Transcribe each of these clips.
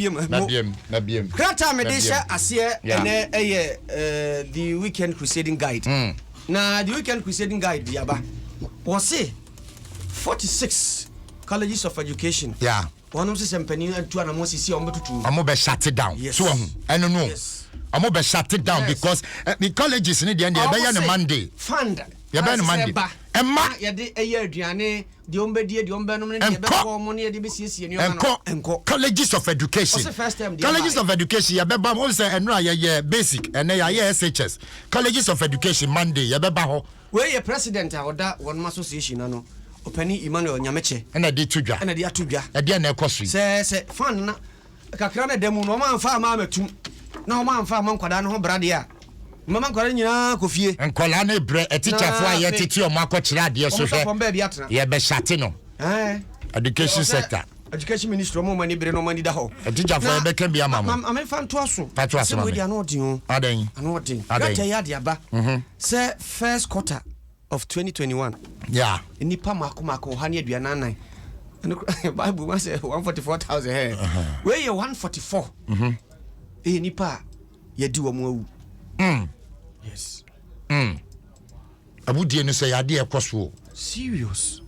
Nabiem. Krata Medesha Asia and the Weekend Crusading Guide. Now, the Weekend Crusading Guide, Yaba, was 46 colleges of education. Yeah. One of the penny and two and I'm going to shut it down. Yes. So, I don't know. Yes. I'm going to shut it down because the colleges in the end, they're Monday. Fund. You're Monday. And ma, a year, Diane, the Ombedia, the Ombenom, and colleges of education. The first time colleges of education, Yabeba, also, and basic, and they are SHS. Colleges of education, Monday, Yabeba. Where your president, or that one association, no. Openi Emmanuel Nyameche and I did tuja and I did tuja again a cost say fun kakrana demu no man fa ma metum na man fa man kwada no bradia mama kwada nyina kofie en kola na bre a teacher for aye titi o mako kira de so hwe ye be shate no education sector education minister mo mani bre no mani da ho a teacher for be kan bia mama am fa nto aso patwa so we dia no odin o adan that ya dia ba say first quarter of 2021 yeah nipa mako hani aduana nan Bible was 144,000 here where you 144 nipa ye di wo mu yes abudie no say ade ekoso serious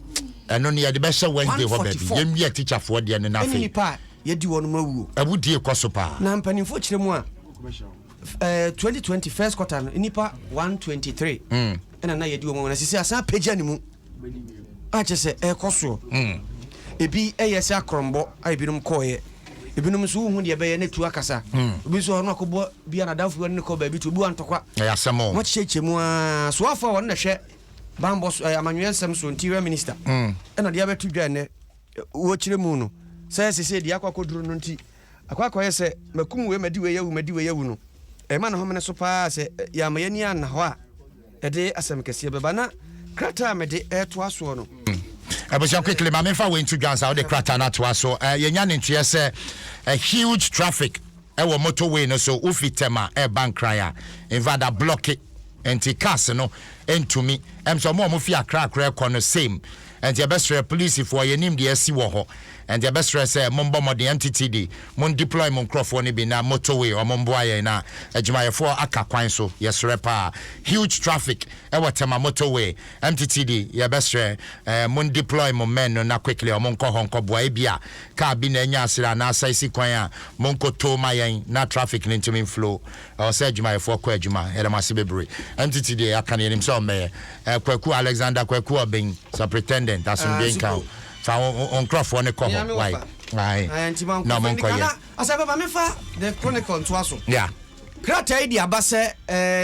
eno ne ye de be she Wednesday ho baby yem ye teacher for de no na fe nipa ye di wo no mu abudie ekoso pa na mpanimfo kire mu a 2020 first quarter nipa 123 ena na ye di wo mu na sisi asa page animu a chese ekoso ebi eyese akrombo aibinum koye ebinum so hu de be ye na tu akasa obi so no akobo bia na danfo ne ko ba bi to bu antokwa ya semo mo chechemu a so afa won na hwe bambo amanwe nsem so interior minister ena de abetu dwa ne wo kire mu no se de akwakoduru no nti akwakoye se makum we madi we yawu no e ma na homene so pa se ya mayani an ho a e de asem kese beba na krata me de eto aso no Abusha quickly ma memfa we into Gans out the krata na to aso yenya ne ntwe se a huge traffic e wo motorway no so ufitema e bankraya invada block it enti cars no entumi so mo fi akra no same enti abestre police for yenim de asi wo ho and the best say mombo mod entity mon deploy mon crofo ni bi na motorway o mombo aye na adjumayefo aka kwan so yes repa huge traffic e watema motorway MTTD ya best mon deploy mon men na quickly o mon ko honko boa e bia ka bi na nya asira na asisi kwan a mon ko to mayen na traffic ni ntimi flow o say adjumayefo kwa adjuma ele mase bebre MTTD aka ne nim so me kwaku Alexander kwaku obin superintendent asun bien kan on crofo ne ko why na mon koye asaba me fa the chronicle to aso yeah krata idi abase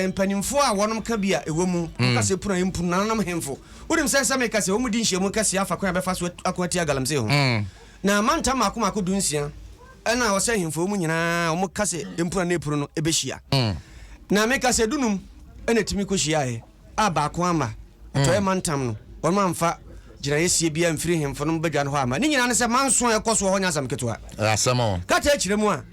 mpanimfo a wonom ka bia ewom ka se puna impu nanam hemfo udim se me ka se omudi nhyiemu ka se afa kwa be fa so akwati agalamse ho na manta mako dunsia na wo se hemfo mu nyina o mu ka se impuna na epuru no ebehia na me ka se dunum ena timi ko hia e aba ko ama to e mantam no won amfa jina yesie bia mfiri hemfo no badwa no ho ama ni nyina ne se manso ekoso ho nyasam ketwa asamo kata akire mu a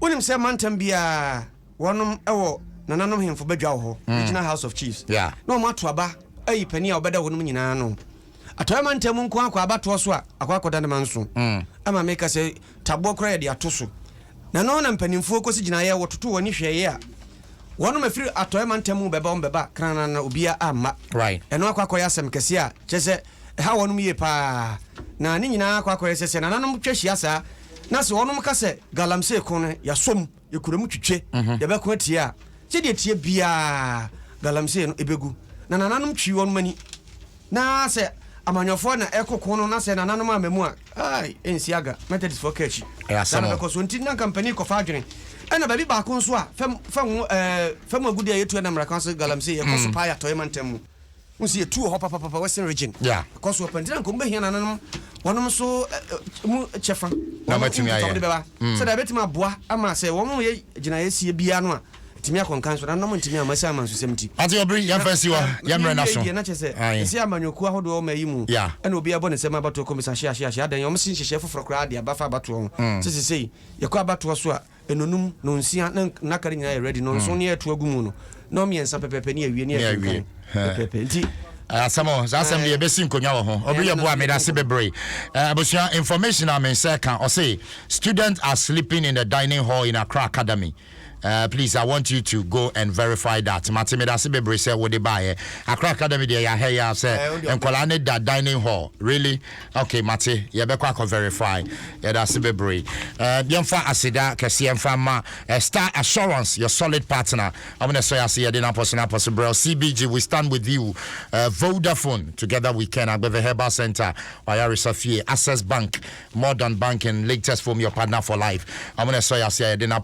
unim se mantam bia wonom ewo nananom hemfo badwa ho regional house of chiefs yeah no mato aba ayi pani a obeda wonom nyina no atoy mantam nko akwa abato so a akwa akoda ne manso ama meka se tabo kra ye de atoso na no na mpanimfo kosi gina ye wototo woni hweye a wonom afiri atoy mantam beba krana na obia amma right eno akwa akoya asem kese a chese ha wonom ye pa na ni nyina akwa akoya sese na nanom twahia sa na se wonom ka se galamse ko no ya som ye kuremu twetwe ye be ko atia che de tie bia galamse no ebegu na nanom twi wonom ani na se amanyofo na ekoko no na se nanom amemu a ai ensiaga methodist for kechi na ko so ntin na company ko fa adwene ena baby ba ko so a fam agudi ayetu na mraka so galamse ye ko so pa ya toy mantem unsi etu ho papa western region yeah ko so pantina ko mbehia nanom wonom so mu chefa na matimi aye so da betima boa ama se womo ye gina yesie bia no a timi akonkan so na no ntimi amase amanso semti ati obri ya fancy wa ya mre na so ye na chese isi amanyoku ahodo o mayimu ena obi abo ne sema abato komisa hia adan yo msin hyehyɛ foforo kra de abafa abato sisi ye ko abato so a enonum no nsia na kare nyina ye ready no so ne eto agumu no no miensa pepepe ne awie ne awie pepepe nti Samo zasem de besin konya wo ho obi yebo ameda se bebre abusia information am second or say students are sleeping in the dining hall in Accra Academy. Please, I want you to go and verify that. Matimeda Sibebre said, "What they buy? Accra Academy, they are here." Say, and Kolane that dining hall. Really? Okay, Mati, you better verify. Yeah, that's Sibebre. Yamfa Asida, Kasiamfama, Star Assurance, your solid partner. I'm gonna say I see you didn't possible. CBG, we stand with you. Vodafone, together we can. Agbeve Herbal Center, Wayari Safie, Access Bank, Modern Banking, latest from your partner for life. I'm gonna say I see you didn't